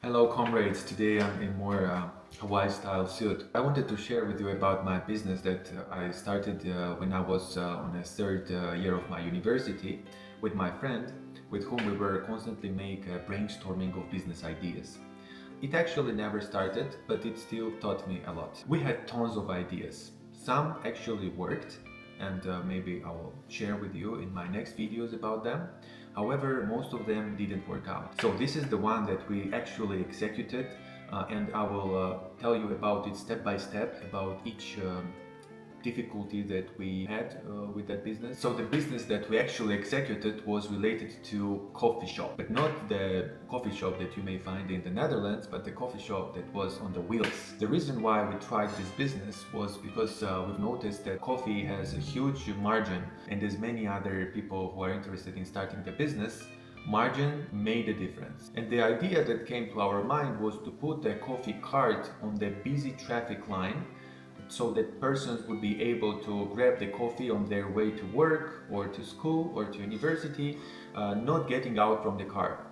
Hello comrades, today I'm in more Hawaii style suit. I wanted to share with you about my business that I started when I was on the third year of my university with my friend with whom we were constantly make brainstorming of business ideas. It actually never started, but it still taught me a lot. We had tons of ideas. Some actually worked, and maybe I will share with you in my next videos about them. However, most of them didn't work out. So this is the one that we actually executed, and I will tell you about it step by step, about each difficulty that we had with that business. So the business that we actually executed was related to coffee shop, but not the coffee shop that you may find in the Netherlands, but the coffee shop that was on the wheels. The reason why we tried this business was because we've noticed that coffee has a huge margin, and there's many other people who are interested in starting the business. Margin made a difference. And the idea that came to our mind was to put a coffee cart on the busy traffic line so that persons would be able to grab the coffee on their way to work or to school or to university, not getting out from the car.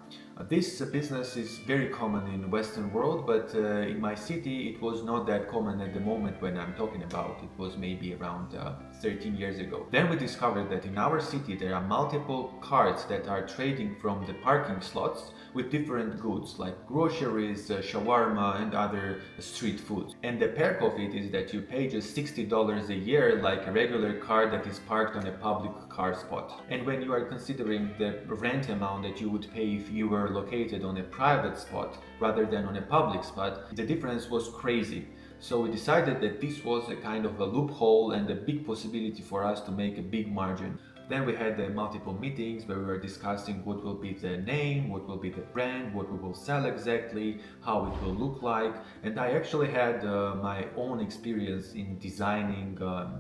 This business is very common in the Western world, but in my city it was not that common at the moment when I'm talking about. It was maybe around 13 years ago. Then we discovered that in our city there are multiple carts that are trading from the parking slots with different goods like groceries, shawarma and other street foods. And the perk of it is that you pay just $60 a year like a regular car that is parked on a public car spot. And when you are considering the rent amount that you would pay if you were located on a private spot rather than on a public spot, the difference was crazy. So we decided that this was a kind of a loophole and a big possibility for us to make a big margin. Then we had multiple meetings where we were discussing what will be the name, what will be the brand, what we will sell exactly, how it will look like. And I actually had my own experience in designing,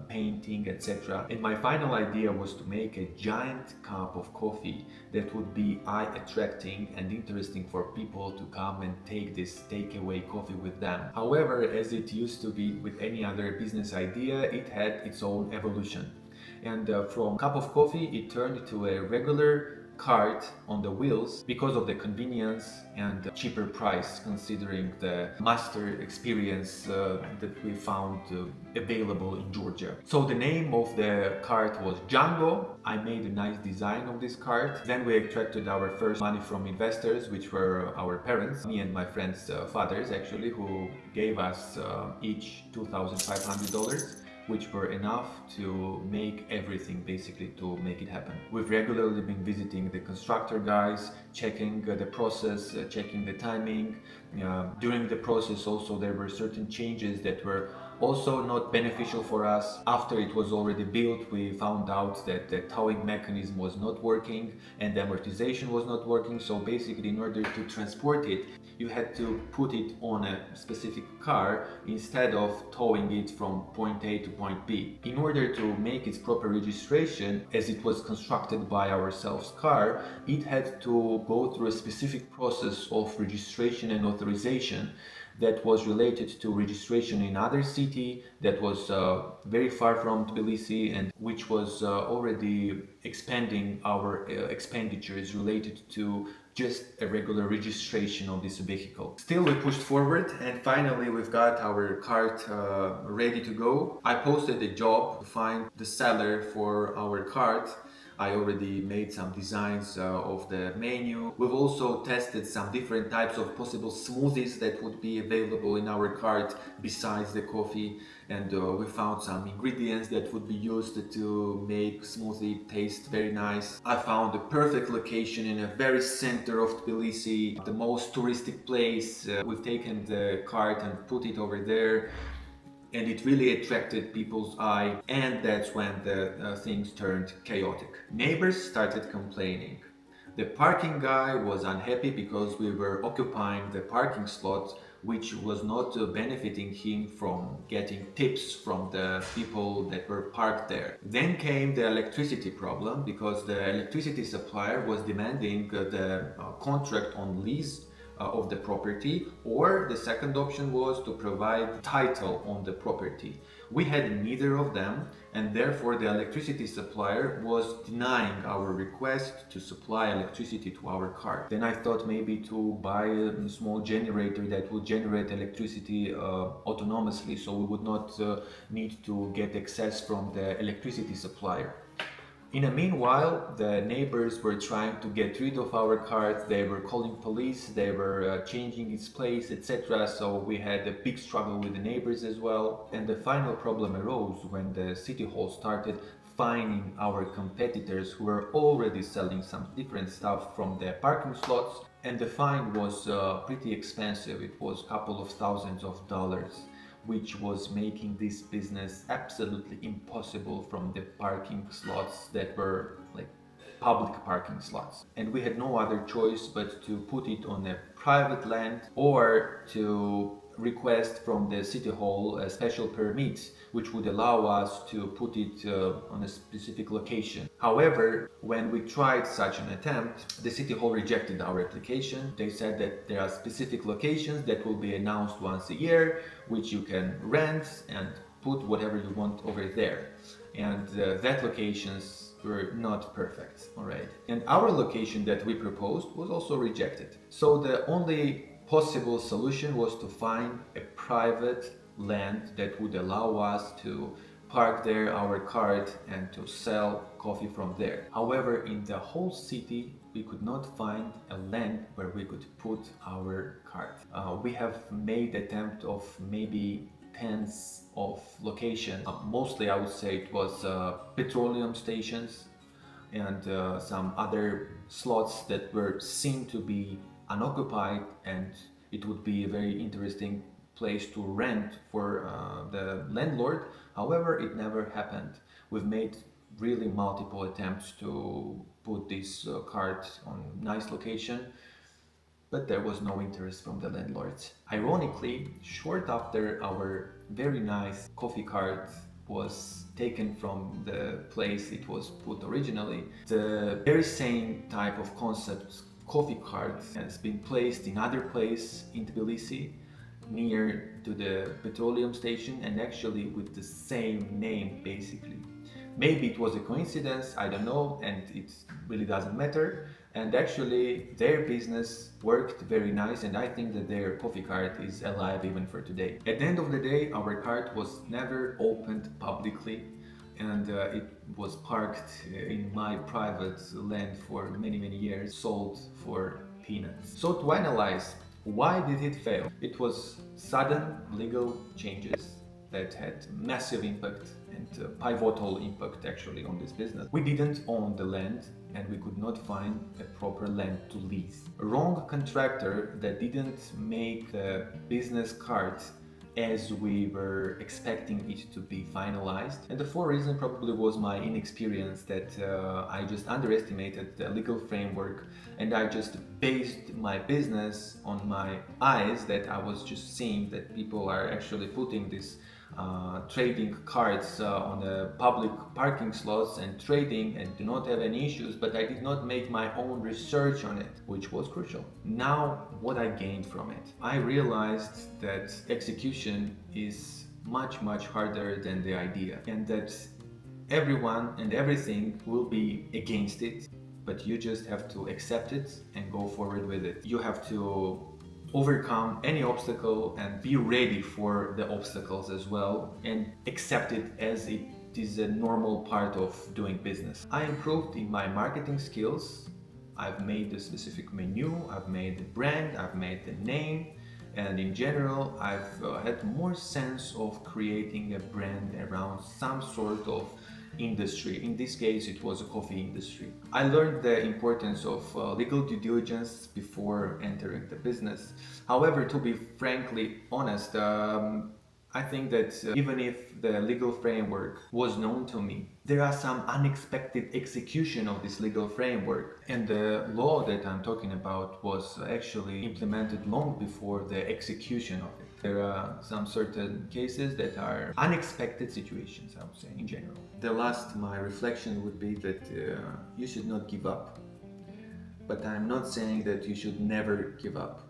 painting, etc. And my final idea was to make a giant cup of coffee that would be eye-attracting and interesting for people to come and take this takeaway coffee with them. However, as it used to be with any other business idea, it had its own evolution. And from cup of coffee it turned to a regular cart on the wheels because of the convenience and cheaper price considering the master experience that we found available in Georgia. So the name of the cart was Django. I made a nice design of this cart. Then we attracted our first money from investors, which were our parents, me and my friends' fathers actually, who gave us each $2,500, which were enough to make everything, basically to make it happen. We've regularly been visiting the constructor guys, checking the process, checking the timing. During the process also there were certain changes that were also not beneficial for us. After it was already built, we found out that the towing mechanism was not working and the amortization was not working. So basically, in order to transport it, you had to put it on a specific car instead of towing it from point A to point B. In order to make its proper registration, as it was constructed by ourselves car, it had to go through a specific process of registration and authorization that was related to registration in other city that was very far from Tbilisi, and which was already expanding our expenditures related to just a regular registration of this vehicle. Still, we pushed forward and finally we've got our cart ready to go. I posted a job to find the seller for our cart. I already made some designs of the menu. We've also tested some different types of possible smoothies that would be available in our cart besides the coffee, and we found some ingredients that would be used to make smoothie taste very nice. I found the perfect location in a very center of Tbilisi, the most touristic place. We've taken the cart and put it over there, and it really attracted people's eye, and that's when the things turned chaotic. Neighbors started complaining. The parking guy was unhappy because we were occupying the parking slot, which was not benefiting him from getting tips from the people that were parked there. Then came the electricity problem because the electricity supplier was demanding the contract on lease of the property, or the second option was to provide title on the property. We had neither of them, and therefore the electricity supplier was denying our request to supply electricity to our cart. Then I thought maybe to buy a small generator that would generate electricity autonomously, so we would not need to get access from the electricity supplier. In the meanwhile, the neighbors were trying to get rid of our cart. They were calling police, they were changing its place, etc. So we had a big struggle with the neighbors as well. And the final problem arose when the city hall started fining our competitors who were already selling some different stuff from their parking slots. And the fine was pretty expensive. It was a couple of thousands of dollars, which was making this business absolutely impossible from the parking slots that were like public parking slots. And we had no other choice but to put it on a private land or to request from the city hall a special permit which would allow us to put it on a specific location. However, when we tried such an attempt, the city hall rejected our application. They said that there are specific locations that will be announced once a year, which you can rent and put whatever you want over there. And that locations were not perfect, all right? And our location that we proposed was also rejected. So the only possible solution was to find a private land that would allow us to park there our cart and to sell coffee from there. However, in the whole city, we could not find a land where we could put our cart. We have made attempt of maybe tens of locations. Mostly, I would say it was petroleum stations and some other slots that were seen to be unoccupied, and it would be a very interesting place to rent for the landlord. However, it never happened. We've made really multiple attempts to put this cart on nice location, but there was no interest from the landlords. Ironically, short after our very nice coffee cart was taken from the place it was put originally, the very same type of concept coffee cart has been placed in other place in Tbilisi near to the petroleum station, and actually with the same name basically. Maybe it was a coincidence, I don't know, and it really doesn't matter. And actually their business worked very nice, and I think that their coffee cart is alive even for today. At the end of the day, our cart was never opened publicly, and it was parked in my private land for many years, sold for peanuts. So to analyze, why did it fail? It was sudden legal changes that had massive impact and pivotal impact actually on this business. We didn't own the land and we could not find a proper land to lease. A wrong contractor that didn't make the business card as we were expecting it to be finalized. And the fourth reason probably was my inexperience, that I just underestimated the legal framework and I just based my business on my eyes, that I was just seeing that people are actually putting this trading cards on the public parking slots and trading and do not have any issues, but I did not make my own research on it, which was crucial. Now, what I gained from it? I realized that execution is much harder than the idea, and that everyone and everything will be against it, but you just have to accept it and go forward with it. You have to overcome any obstacle and be ready for the obstacles as well, and accept it as it is a normal part of doing business. I improved in my marketing skills. I've made a specific menu, I've made a brand, I've made the name, and in general I've had more sense of creating a brand around some sort of industry. In this case it was a coffee industry. I learned the importance of legal due diligence before entering the business. However, to be frankly honest, I think that even if the legal framework was known to me, there are some unexpected execution of this legal framework, and the law that I'm talking about was actually implemented long before the execution of it. There are some certain cases that are unexpected situations, I would say, in general. The last, my reflection would be that you should not give up. But I'm not saying that you should never give up.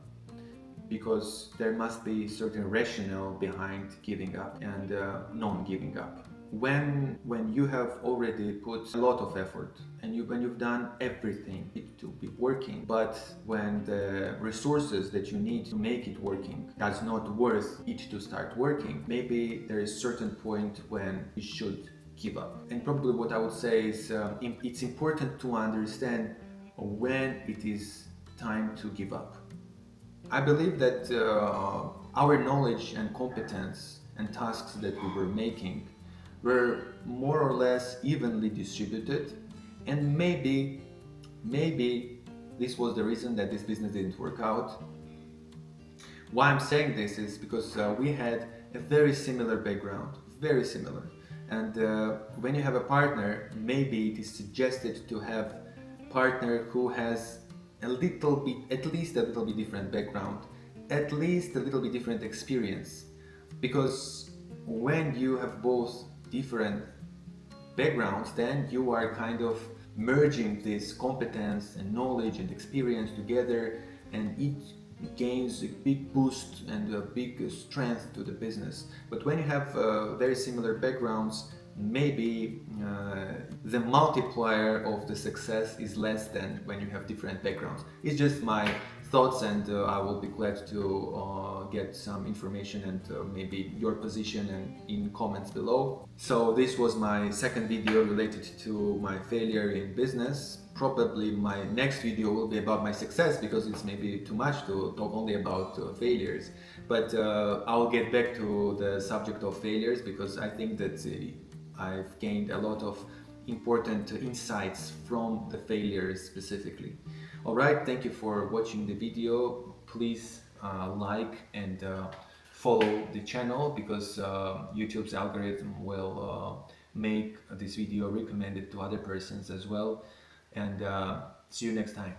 because there must be certain rationale behind giving up and non-giving up. When you have already put a lot of effort and when you've done everything to be working, but when the resources that you need to make it working does not worth it to start working, maybe there is a certain point when you should give up. And probably what I would say is it's important to understand when it is time to give up. I believe that our knowledge and competence and tasks that we were making were more or less evenly distributed, and maybe this was the reason that this business didn't work out. Why I'm saying this is because we had a very similar background, very similar. And when you have a partner, maybe it is suggested to have a partner who has a little bit, at least a little bit different background, at least a little bit different experience. Because when you have both different backgrounds, then you are kind of merging this competence and knowledge and experience together, and it gains a big boost and a big strength to the business. But when you have very similar backgrounds, maybe the multiplier of the success is less than when you have different backgrounds. It's just my thoughts, and I will be glad to get some information and maybe your position and in comments below. So this was my second video related to my failure in business. Probably my next video will be about my success, because it's maybe too much to talk only about failures. But I'll get back to the subject of failures, because I think that I've gained a lot of important insights from the failures specifically. Alright, thank you for watching the video. Please like and follow the channel, because YouTube's algorithm will make this video recommended to other persons as well. And see you next time.